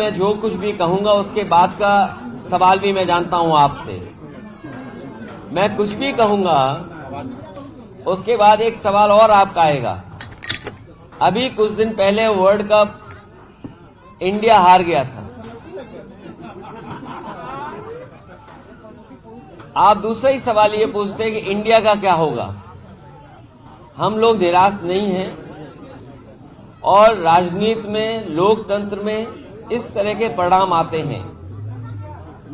मैं जो कुछ भी कहूंगा उसके बाद का सवाल भी मैं जानता हूं आपसे। मैं कुछ भी कहूंगा उसके बाद एक सवाल और आपका आएगा। अभी कुछ दिन पहले वर्ल्ड कप इंडिया हार गया था। आप दूसरा ही सवाल ये पूछते हैं कि इंडिया का क्या होगा। हम लोग निराश नहीं हैं और राजनीति में, लोकतंत्र में इस तरह के परिणाम आते हैं।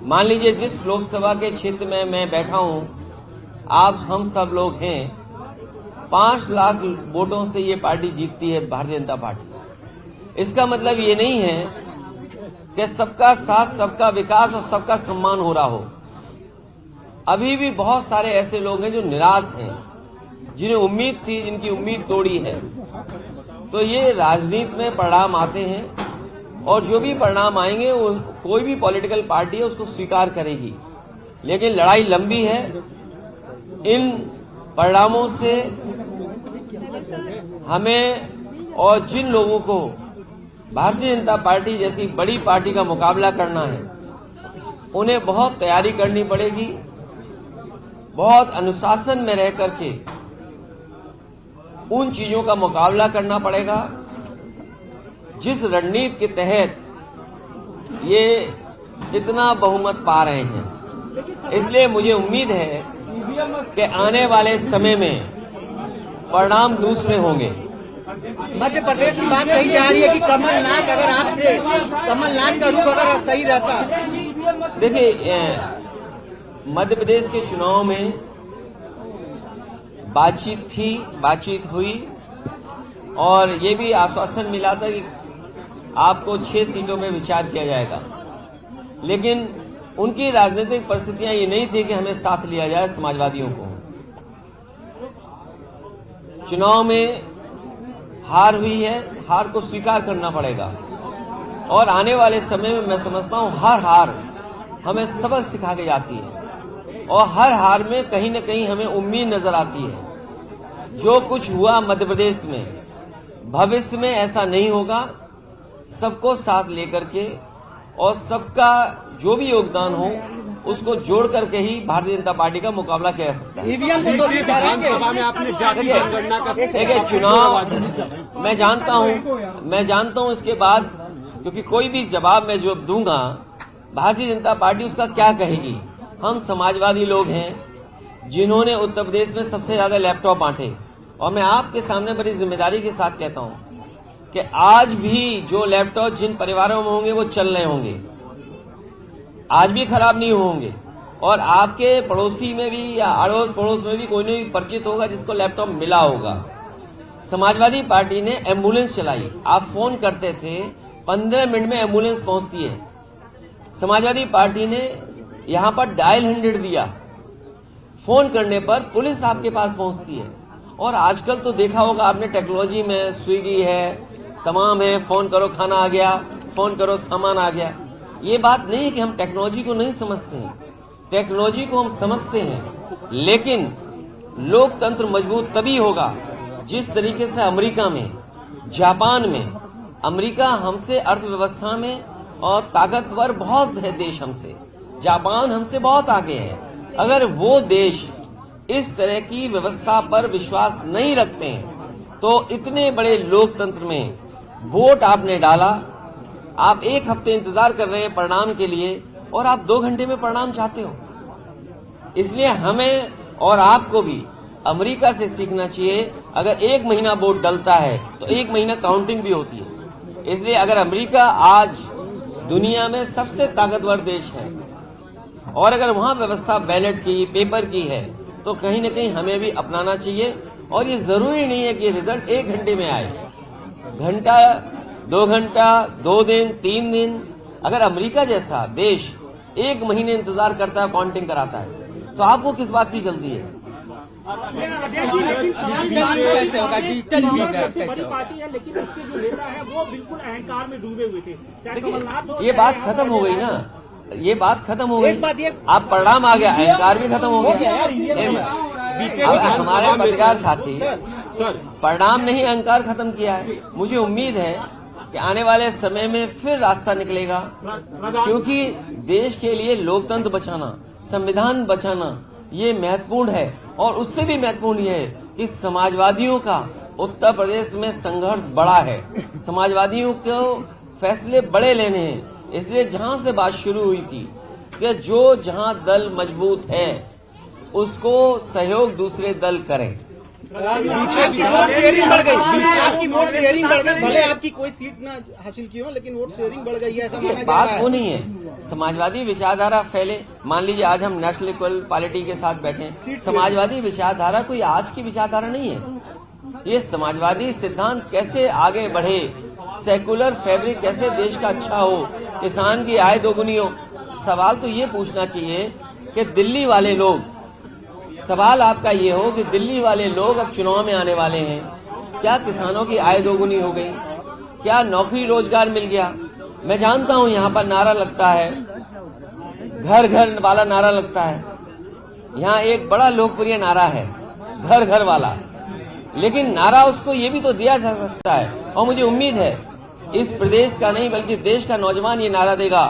मान लीजिए जिस लोकसभा के क्षेत्र में मैं बैठा हूं, आप हम सब लोग हैं, 5 लाख वोटों से ये पार्टी जीतती है, भारतीय जनता पार्टी। इसका मतलब ये नहीं है कि सबका साथ, सबका विकास और सबका सम्मान हो रहा हो। अभी भी बहुत सारे ऐसे लोग हैं जो निराश हैं, जिन्हें उम्मीद थी, जिनकी उम्मीद तोड़ी है। तो ये राजनीति में परिणाम आते हैं और जो भी परिणाम आएंगे वो कोई भी पॉलिटिकल पार्टी है उसको स्वीकार करेगी। लेकिन लड़ाई लंबी है। इन परिणामों से हमें और जिन लोगों को भारतीय जनता पार्टी जैसी बड़ी पार्टी का मुकाबला करना है, उन्हें बहुत तैयारी करनी पड़ेगी, बहुत अनुशासन में रह करके उन चीजों का मुकाबला करना पड़ेगा जिस रणनीति के तहत ये इतना बहुमत पा रहे हैं। इसलिए मुझे उम्मीद है कि आने वाले समय में परिणाम दूसरे होंगे। मध्य प्रदेश की बात कही जा रही है कि कमलनाथ, अगर आपसे कमलनाथ का रुख अगर सही रहता। देखिए, मध्य प्रदेश के चुनाव में बातचीत हुई और ये भी आश्वासन मिला था कि आपको 6 सीटों में विचार किया जाएगा। लेकिन उनकी राजनीतिक परिस्थितियां ये नहीं थी कि हमें साथ लिया जाए समाजवादियों को। चुनाव में हार हुई है, हार को स्वीकार करना पड़ेगा और आने वाले समय में मैं समझता हूं हर हार हमें सबक सिखा के जाती है और हर हार में कहीं न कहीं हमें उम्मीद नजर आती है। जो कुछ हुआ मध्य प्रदेश में, भविष्य में ऐसा नहीं होगा। सबको साथ लेकर के और सबका जो भी योगदान हो उसको जोड़ करके ही भारतीय जनता पार्टी का मुकाबला किया जा सकता है। ईवीएम को तो विधानसभा में आपने जाति जनगणना का देखिए, चुनाव मैं जानता हूं इसके बाद, क्योंकि कोई भी जवाब मैं जो दूंगा भारतीय जनता पार्टी उसका क्या कहेगी। हम समाजवादी लोग हैं जिन्होंने उत्तर प्रदेश में सबसे ज्यादा लैपटॉप बांटे और मैं आपके सामने बड़ी जिम्मेदारी के साथ कहता हूं कि आज भी जो लैपटॉप जिन परिवारों में होंगे वो चल रहे होंगे, आज भी खराब नहीं होंगे और आपके पड़ोसी में भी या अड़ोस पड़ोस में भी कोई न कोई परिचित होगा जिसको लैपटॉप मिला होगा। समाजवादी पार्टी ने एम्बुलेंस चलाई। आप फोन करते थे, 15 मिनट में एम्बुलेंस पहुंचती है। समाजवादी पार्टी ने यहां पर डायल 100 दिया, फोन करने पर पुलिस आपके पास पहुंचती है। और आजकल तो देखा होगा आपने, टेक्नोलॉजी में स्विगी है, तमाम है, फोन करो खाना आ गया, फोन करो सामान आ गया। ये बात नहीं है कि हम टेक्नोलॉजी को नहीं समझते हैं, टेक्नोलॉजी को हम समझते हैं, लेकिन लोकतंत्र मजबूत तभी होगा जिस तरीके से अमेरिका में, जापान में, अमेरिका हमसे अर्थव्यवस्था में और ताकतवर बहुत है देश हमसे, जापान हमसे बहुत आगे है। अगर वो देश इस तरह की व्यवस्था पर विश्वास नहीं रखते हैं तो इतने बड़े लोकतंत्र में वोट आपने डाला, आप 1 हफ्ते इंतजार कर रहे हैं परिणाम के लिए और आप 2 घंटे में परिणाम चाहते हो। इसलिए हमें और आपको भी अमेरिका से सीखना चाहिए। अगर 1 महीना वोट डलता है तो 1 महीना काउंटिंग भी होती है। इसलिए अगर अमेरिका आज दुनिया में सबसे ताकतवर देश है और अगर वहां व्यवस्था बैलेट की, पेपर की है, तो कहीं न कहीं हमें भी अपनाना चाहिए। और ये जरूरी नहीं है कि रिजल्ट 1 घंटे में आए, घंटा, 2 घंटा, 2 दिन, 3 दिन। अगर अमेरिका जैसा देश 1 महीने इंतजार करता है, काउंटिंग कराता है, तो आपको किस बात की जल्दी है? बड़ी पार्टी है लेकिन उसके जो नेता है वो बिल्कुल अहंकार में डूबे हुए थे। चाहे कमलनाथ हो, ये बात खत्म हो गई ना, ये बात खत्म हो गई। आप परिणाम आ गया, अहंकार भी खत्म हो गया। हमारे पत्रकार साथी परिणाम नहीं अहंकार खत्म किया है। मुझे उम्मीद है कि कि आने वाले समय में फिर रास्ता निकलेगा, क्योंकि देश के लिए लोकतंत्र बचाना, संविधान बचाना ये महत्वपूर्ण है। और उससे भी महत्वपूर्ण ये है कि समाजवादियों का उत्तर प्रदेश में संघर्ष बड़ा है, समाजवादियों को फैसले बड़े लेने हैं। इसलिए जहां से बात शुरू हुई थी कि जो जहां दल मजबूत है उसको सहयोग दूसरे दल करें। आपकी वोट शेयरिंग बढ़ गई, आपकी वोट शेयरिंग बढ़ गई, भले आपकी कोई सीट ना हासिल की हो, लेकिन वोट शेयरिंग बढ़ गई है, ऐसा माना जा रहा बात है। वो नहीं है, समाजवादी विचारधारा फैले। मान लीजिए आज हम नेशनल इक्वालिटी के साथ बैठे हैं, समाजवादी विचारधारा कोई आज की विचारधारा नहीं है। ये समाजवादी सिद्धांत कैसे आगे बढ़े, सेकुलर फैब्रिक कैसे देश का अच्छा हो, किसान की आय दोगुनी हो। सवाल तो ये पूछना चाहिए कि दिल्ली वाले लोग, सवाल आपका ये हो कि दिल्ली वाले लोग अब चुनाव में आने वाले हैं, क्या किसानों की आय दोगुनी हो गई, क्या नौकरी रोजगार मिल गया। मैं जानता हूं यहां पर नारा लगता है, घर घर वाला नारा लगता है, यहां एक बड़ा लोकप्रिय नारा है घर घर वाला, लेकिन नारा उसको ये भी तो दिया जा सकता है। और मुझे उम्मीद है इस प्रदेश का नहीं बल्कि देश का नौजवान ये नारा देगा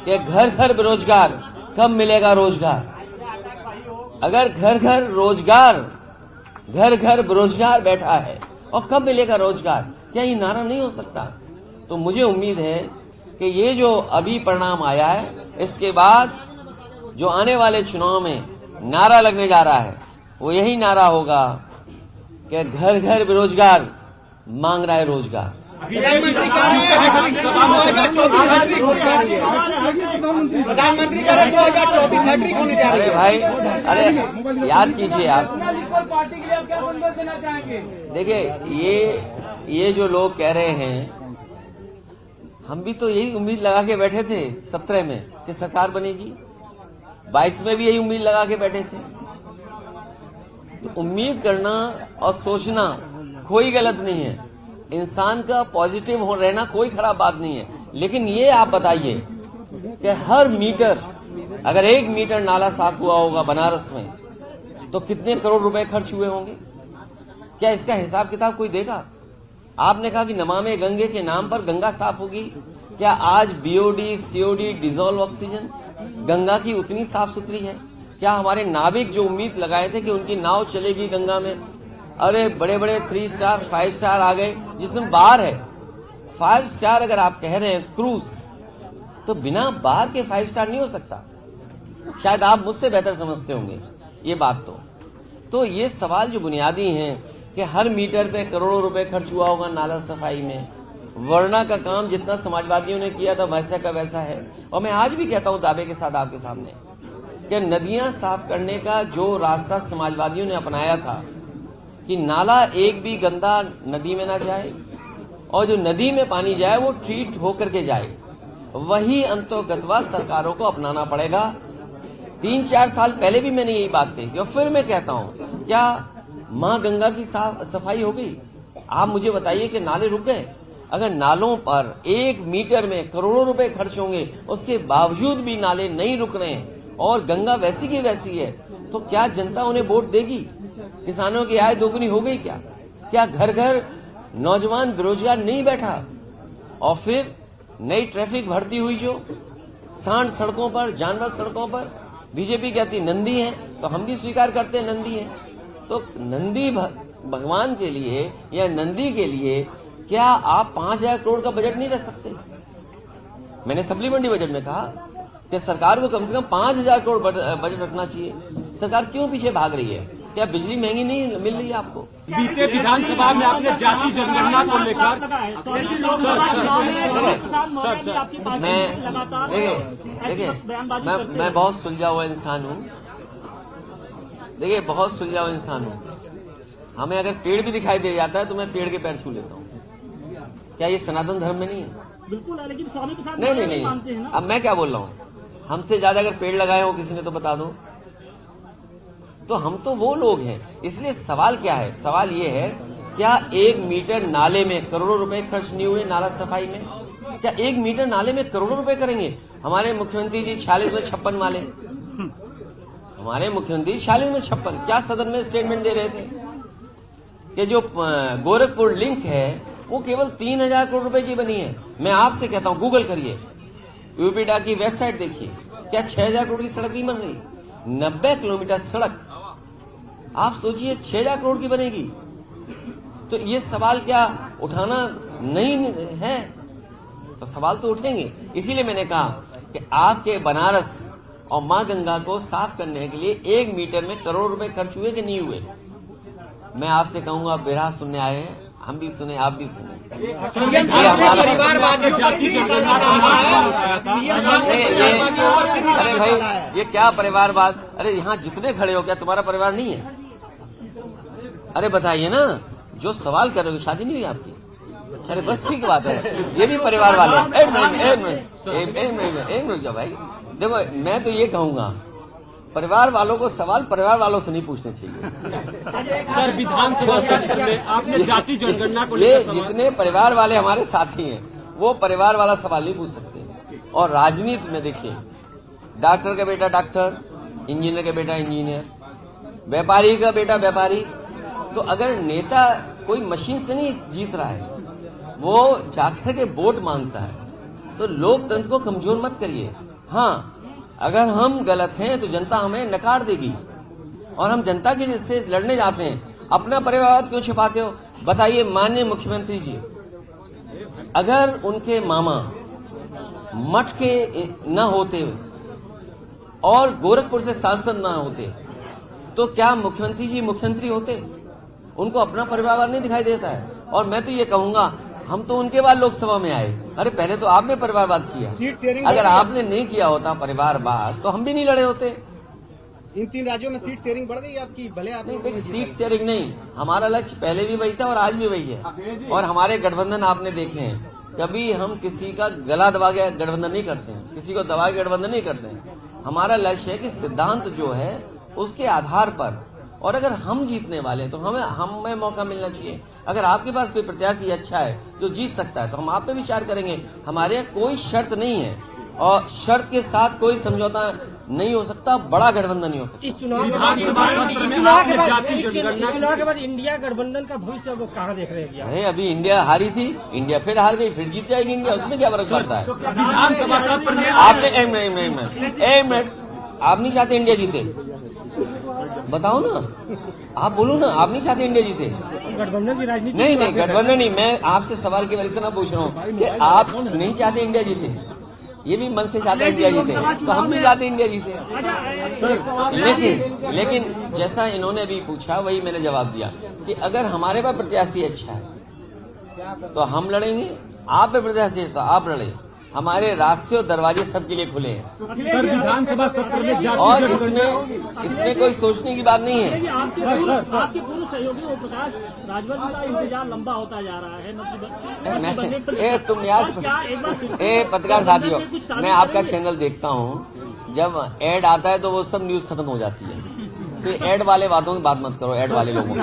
कि घर घर बेरोजगार, कब मिलेगा रोजगार। अगर घर घर रोजगार, घर घर बेरोजगार बैठा है और कब मिलेगा रोजगार, क्या ये नारा नहीं हो सकता। तो मुझे उम्मीद है कि ये जो अभी परिणाम आया है, इसके बाद जो आने वाले चुनाव में नारा लगने जा रहा है वो यही नारा होगा कि घर घर बेरोजगार मांग रहा है रोजगार। प्रधानमंत्री कह रहे हैं 2024 हैट्रिक होने जा रही है, प्रधानमंत्री कह रहे हैं 2024 हैट्रिक होने जा रही अरे है। भाई, अरे याद कीजिए आप, पार्टी के लिए आप क्या संदेश देना चाहेंगे? देखिए ये जो लोग कह रहे हैं, हम भी तो यही उम्मीद लगा के बैठे थे 17 में कि सरकार बनेगी, 22 में भी यही उम्मीद लगा के बैठे थे। तो उम्मीद करना और सोचना कोई गलत नहीं है, इंसान का पॉजिटिव हो रहना कोई खराब बात नहीं है। लेकिन ये आप बताइए कि हर मीटर, अगर 1 मीटर नाला साफ हुआ होगा बनारस में तो कितने करोड़ रुपए खर्च हुए होंगे, क्या इसका हिसाब किताब कोई देगा। आपने कहा कि नमामि गंगे के नाम पर गंगा साफ होगी, क्या आज BOD COD dissolve oxygen Ganga की उतनी साफ सुथरी है। क्या हमारे नाविक जो उम्मीद लगाए थे कि उनकी नाव चलेगी गंगा में, अरे बड़े बड़े 3 स्टार 5 स्टार आ गए जिसमें बार है। 5 स्टार अगर आप कह रहे हैं क्रूज, तो बिना बार के 5 स्टार नहीं हो सकता। शायद आप मुझसे बेहतर समझते होंगे ये बात। तो ये सवाल जो बुनियादी हैं कि हर मीटर पे करोड़ों रुपए खर्च हुआ होगा नाला सफाई में, वरना का काम जितना समाजवादियों ने किया था वैसा का वैसा है। और मैं आज भी कहता हूं दावे के साथ आपके सामने कि नदियां साफ करने का जो रास्ता समाजवादियों ने अपनाया था कि नाला एक भी गंदा नदी में ना जाए और जो नदी में पानी जाए वो ट्रीट होकर के जाए, वही अंतोगतवा सरकारों को अपनाना पड़ेगा। 3-4 साल पहले भी मैंने यही बात कही थी और फिर मैं कहता हूं, क्या मां गंगा की सफाई हो गई? आप मुझे बताइए कि नाले रुक गए? अगर नालों पर 1 मीटर में करोड़ों रुपए खर्च होंगे, उसके बावजूद भी नाले नहीं रुक रहे हैं और गंगा वैसी की वैसी है, तो क्या जनता उन्हें वोट देगी? किसानों की आय दोगुनी हो गई क्या? क्या घर घर नौजवान बेरोजगार नहीं बैठा? और फिर नई ट्रैफिक बढ़ती हुई जो सांड सड़कों पर, जानवर सड़कों पर, बीजेपी कहती नंदी है, तो हम भी स्वीकार करते हैं नंदी है। तो नंदी भगवान के लिए या नंदी के लिए क्या आप 5,000 करोड़ का बजट नहीं रख सकते? मैंने सप्लीमेंट्री बजट में कहा कि सरकार को कम से कम 5,000 करोड़ बजट रखना चाहिए। सरकार क्यों पीछे भाग रही है? क्या बिजली महंगी नहीं मिल रही है आपको? बीते विधानसभा में आपने जाति जनगणना को लेकर मैं बहुत सुलझा हुआ इंसान हूँ। देखिए बहुत सुलझा हुआ इंसान हूँ। हमें अगर पेड़ भी दिखाई दे जाता है तो मैं पेड़ के पैर छू लेता हूँ। क्या ये सनातन धर्म में नहीं है? बिल्कुल है, लेकिन स्वामी के साथ नहीं। मानते हैं ना। अब मैं क्या बोल रहा हूँ, हमसे ज्यादा अगर पेड़ लगाए हो किसी ने तो बता दो। तो हम तो वो लोग हैं। इसलिए सवाल क्या है? सवाल ये है, क्या 1 मीटर नाले में करोड़ों रुपए खर्च नहीं हुए? नाला सफाई में क्या 1 मीटर नाले में करोड़ों रुपए करेंगे? हमारे मुख्यमंत्री जी 46 में 56 माले, हमारे मुख्यमंत्री 46 में 56 क्या सदन में स्टेटमेंट दे रहे थे कि जो गोरखपुर लिंक है वो केवल 3,000 करोड़ रुपए की बनी है। मैं आपसे कहता हूं, गूगल करिए, यूपीडा की वेबसाइट देखिए, क्या 6,000 करोड़ की सड़क नहीं बन रही? 90 किलोमीटर सड़क, आप सोचिए 6,000 करोड़ की बनेगी। तो ये सवाल क्या उठाना नहीं है? तो सवाल तो उठेंगे। इसीलिए मैंने कहा कि आपके बनारस और मां गंगा को साफ करने के लिए 1 मीटर में करोड़ रुपए खर्च हुए कि नहीं हुए? मैं आपसे कहूंगा, बिरहा सुनने आए हैं, हम भी सुने, आप भी सुने। अरे भाई, ये क्या परिवारवाद? अरे यहाँ जितने खड़े हो, क्या तुम्हारा परिवार नहीं है? अरे बताइए ना, जो सवाल कर रहे हो, शादी नहीं हुई आपकी? अरे बस ठीक बात है, ये भी परिवार वाले हैं। एक मिनट जाओ भाई, देखो मैं तो ये कहूंगा, परिवार वालों को सवाल परिवार वालों से नहीं पूछने चाहिए। सर, विधानसभा सत्र में आपने जाति जनगणना को ये जितने परिवार वाले हमारे साथी हैं, वो परिवार वाला सवाल नहीं पूछ सकते। और राजनीति में देखिए, डॉक्टर का बेटा डॉक्टर, इंजीनियर का बेटा इंजीनियर, व्यापारी का बेटा व्यापारी। तो अगर नेता कोई मशीन से नहीं जीत रहा है, वो जाकर के वोट मांगता है, तो लोकतंत्र को कमजोर मत करिए। हाँ, अगर हम गलत हैं तो जनता हमें नकार देगी, और हम जनता के से लड़ने जाते हैं। अपना परिवार क्यों छिपाते हो? बताइए माननीय मुख्यमंत्री जी, अगर उनके मामा मठ के न होते और गोरखपुर से सांसद न होते, तो क्या मुख्यमंत्री जी मुख्यमंत्री होते? उनको अपना परिवार नहीं दिखाई देता है। और मैं तो ये कहूंगा, हम तो उनके बाद लोकसभा में आए। अरे पहले तो आपने परिवारवाद किया, अगर आपने नहीं किया होता परिवारवाद, तो हम भी नहीं लड़े होते। इन 3 राज्यों में सीट शेयरिंग बढ़ गई आपकी, भले आप नहीं, सीट शेयरिंग नहीं, हमारा लक्ष्य पहले भी वही था और आज भी वही है। और हमारे गठबंधन आपने देखे हैं, कभी हम किसी का गला दबा के गठबंधन नहीं करते हैं, किसी को दबा के गठबंधन नहीं करते हैं। हमारा लक्ष्य है कि सिद्धांत जो है उसके आधार पर, और अगर हम जीतने वाले हैं तो हमें मौका मिलना चाहिए। अगर आपके पास कोई प्रत्याशी अच्छा है जो जीत सकता है, तो हम आप पे विचार करेंगे। हमारे यहाँ कोई शर्त नहीं है, और शर्त के साथ कोई समझौता नहीं हो सकता, बड़ा गठबंधन नहीं हो सकता। इस चुनाव के बाद इंडिया गठबंधन का भविष्य वो कहाँ देख रहे हैं? अरे अभी इंडिया हारी थी, इंडिया फिर हार गई, फिर जीत जाएगी इंडिया, उसमें क्या फर्क पड़ता है? आपने एक मिनट, आप नहीं चाहते इंडिया जीते? बताओ ना, आप बोलो ना, आप नहीं चाहते इंडिया जीते? गठबंधन की राजनीति नहीं, गठबंधन नहीं, मैं आपसे सवाल केवल इतना पूछ रहा हूँ कि आप नहीं चाहते इंडिया जीते? ये भी मन से चाहते इंडिया जीते, तो हम भी चाहते इंडिया जीते। लेकिन जैसा इन्होंने भी पूछा, वही मैंने जवाब दिया कि अगर हमारे पास प्रत्याशी अच्छा है तो हम लड़ेंगे, आप पे प्रत्याशी है तो आप लड़े। हमारे रास्ते और दरवाजे सबके लिए खुले हैं। सर, विधानसभा सत्र में और इसमें कोई सोचने की बात नहीं है। आपके पूर्व सहयोगी ओम प्रकाश राजभर का इंतजार लंबा होता जा रहा है। तुम यार, पत्रकार साथियों, मैं आपका चैनल देखता हूँ, जब एड आता है तो वो सब न्यूज खत्म हो जाती है। तो एड वाले बातों की बात मत करो, एड वाले लोगों की।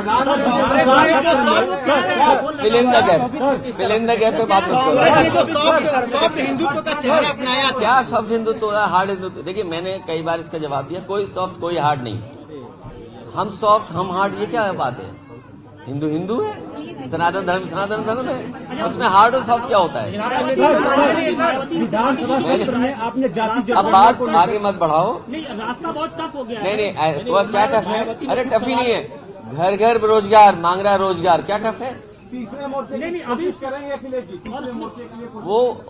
फिल इन द गैप पे बात मत करो। हिंदुत्व का चेहरा अपनाया, क्या सॉफ्ट हिंदुत्व है, हार्ड हिंदुत्व? देखिए, मैंने कई बार इसका जवाब दिया, कोई सॉफ्ट कोई हार्ड नहीं। हम सॉफ्ट हम हार्ड, ये क्या बात है? हिंदू हिंदू है, सनातन धर्म है, उसमें हार्ड और सॉफ्ट क्या होता है? विधानसभा सत्र में आपने जाति अब बात आगे मत बढ़ाओ। नहीं, रास्ता बहुत टफ हो गया। नहीं, तो क्या टफ है? अरे टफ ही नहीं है, घर घर रोजगार मांग रहा है, रोजगार क्या टफ है? तीसरे मोर्चे की कोशिश करेंगे अखिलेश जी, तीसरे मोर्चे के लिए वो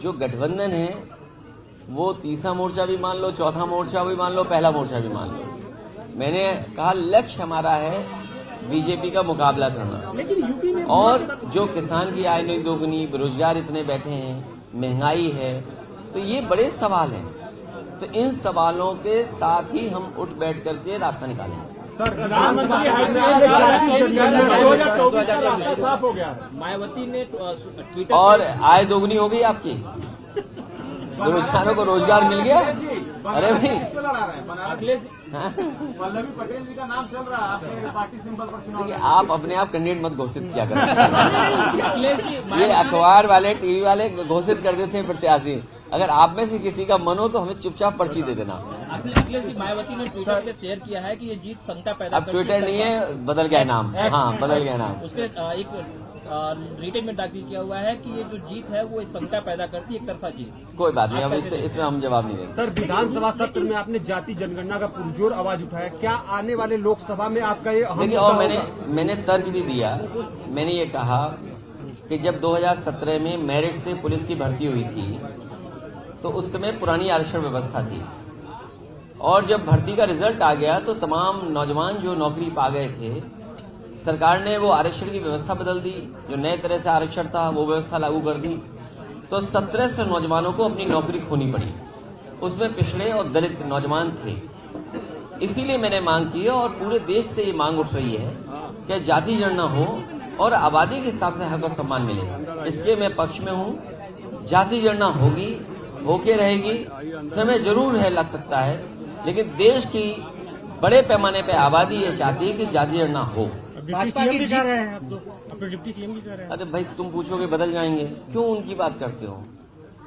जो गठबंधन है, वो तीसरा मोर्चा भी मान लो, चौथा मोर्चा भी मान लो, पहला मोर्चा भी मान लो। मैंने कहा लक्ष्य हमारा है बीजेपी का मुकाबला करना। लेकिन यूपी में और जो किसान की आय नहीं दोगुनी, बेरोजगार इतने बैठे हैं, महंगाई है, तो ये बड़े सवाल हैं। तो इन सवालों के साथ ही हम उठ बैठ करके रास्ता निकालेंगे। सर, प्रधानमंत्री साफ हो गया, मायावती ने ट्विटर और आय दोगुनी हो गई आपकी, बेरोजगारों को रोजगार मिल गया। अरे भाई, अखिलेश वल्लभी पटेल जी का नाम चल रहा है आपके पार्टी सिंबल पर चुनाव। देखिए, आप अपने आप कैंडिडेट मत घोषित किया करें। अखिलेश जी ये अखबार वाले, टीवी वाले घोषित कर देते हैं प्रत्याशी। अगर आप में से किसी का मन हो तो हमें चुपचाप पर्ची दे देना। साथ ही अखिलेश जी मायावती ने ट्विटर पे शेयर किया है कि ये जीत शंका पैदा अब ट्विटर नहीं है, बदल गया नाम। हाँ, बदल गया नाम। उस पर एक रिटेन में दाखिल किया हुआ है कि ये जो जीत है वो एक शंका पैदा करती है, एक तरफा जीत। कोई बात नहीं, अब इसमें हम जवाब नहीं देंगे। सर, विधानसभा सत्र में आपने जाति जनगणना का पुरजोर आवाज उठाया, क्या आने वाले लोकसभा में आपका ये देखिए, और मैंने तर्क भी दिया। मैंने ये कहा कि जब 2017 में मेरिट से पुलिस की भर्ती हुई थी तो उस समय पुरानी आरक्षण व्यवस्था थी, और जब भर्ती का रिजल्ट आ गया तो तमाम नौजवान जो नौकरी पा गए थे, सरकार ने वो आरक्षण की व्यवस्था बदल दी, जो नए तरह से आरक्षण था वो व्यवस्था लागू कर दी, तो 1700 नौजवानों को अपनी नौकरी खोनी पड़ी। उसमें पिछड़े और दलित नौजवान थे। इसीलिए मैंने मांग की है, और पूरे देश से ये मांग उठ रही है कि जाति जनगणना हो और आबादी के हिसाब से हक और सम्मान मिले। इसके मैं पक्ष में हूँ। जाति जनगणना होगी, होके रहेगी। समय जरूर है, लग सकता है, लेकिन देश की बड़े पैमाने पे आबादी ये चाहती है कि जाति जनगणना हो। भाजपा की कह रहे हैं, अब तो अपने डिप्टी सीएम की कह रहे हैं। अरे भाई, तुम पूछोगे बदल जाएंगे, क्यों उनकी बात करते हो?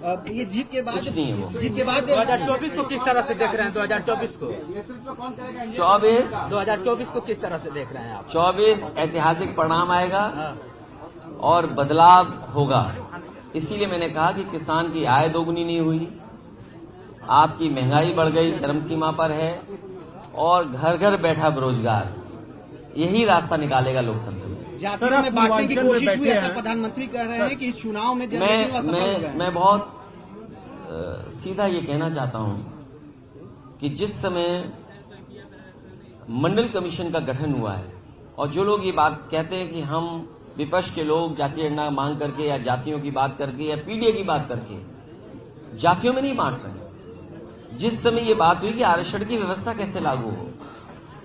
अब ये जीत के बाद, कुछ नहीं है वो। जीत के बाद 2024 को किस तरह से देख रहे हैं? 2024 को 2024 को किस तरह से देख रहे हैं आप? 24 ऐतिहासिक परिणाम आएगा और बदलाव होगा। इसीलिए मैंने कहा कि किसान की आय दोगुनी नहीं हुई, आपकी महंगाई बढ़ गई, चरम सीमा पर है, और घर घर बैठा बेरोजगार। यही रास्ता निकालेगा लोकतंत्र में। जातियों में बांटने की कोशिश हुई, ऐसा प्रधानमंत्री कह रहे हैं कि इस चुनाव में मैं बहुत सीधा ये कहना चाहता हूं कि जिस समय मंडल कमीशन का गठन हुआ है, और जो लोग ये बात कहते हैं कि हम विपक्ष के लोग जाति जनगणना मांग करके या जातियों की बात करके या पीडीए की बात करके जातियों में नहीं बांट रहे। जिस समय ये बात हुई कि आरक्षण की व्यवस्था कैसे लागू हो,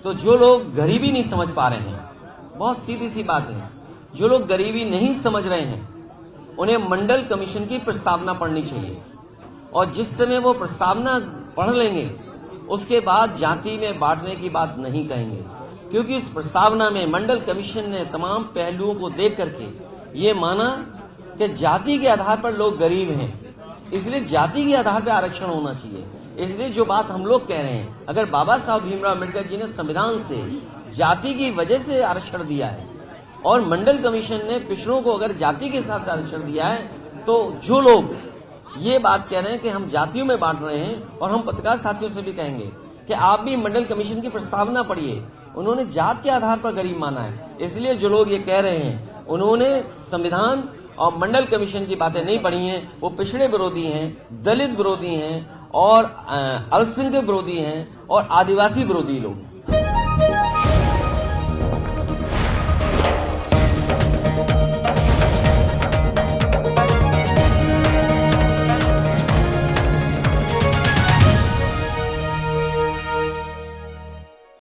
तो जो लोग गरीबी नहीं समझ पा रहे हैं, बहुत सीधी सी बात है, जो लोग गरीबी नहीं समझ रहे हैं उन्हें मंडल कमीशन की प्रस्तावना पढ़नी चाहिए, और जिस समय वो प्रस्तावना पढ़ लेंगे उसके बाद जाति में बांटने की बात नहीं कहेंगे, क्योंकि इस प्रस्तावना में मंडल कमीशन ने तमाम पहलुओं को देख करके ये माना कि जाति के आधार पर लोग गरीब हैं, इसलिए जाति के आधार पर आरक्षण होना चाहिए। इसलिए जो बात हम लोग कह रहे हैं, अगर बाबा साहब भीमराव अम्बेडकर जी ने संविधान से जाति की वजह से आरक्षण दिया है और मंडल कमीशन ने पिछड़ों को अगर जाति के हिसाब से आरक्षण दिया है, तो जो लोग ये बात कह रहे हैं कि हम जातियों में बांट रहे हैं, और हम पत्रकार साथियों से भी कहेंगे कि आप भी मंडल कमीशन की प्रस्तावना पढ़िए, उन्होंने जात के आधार पर गरीब माना है। इसलिए जो लोग ये कह रहे हैं उन्होंने संविधान और मंडल कमीशन की बातें नहीं पढ़ी हैं, वो पिछड़े विरोधी हैं, दलित विरोधी हैं, और अल्पसंख्यक विरोधी हैं, और आदिवासी विरोधी लोग।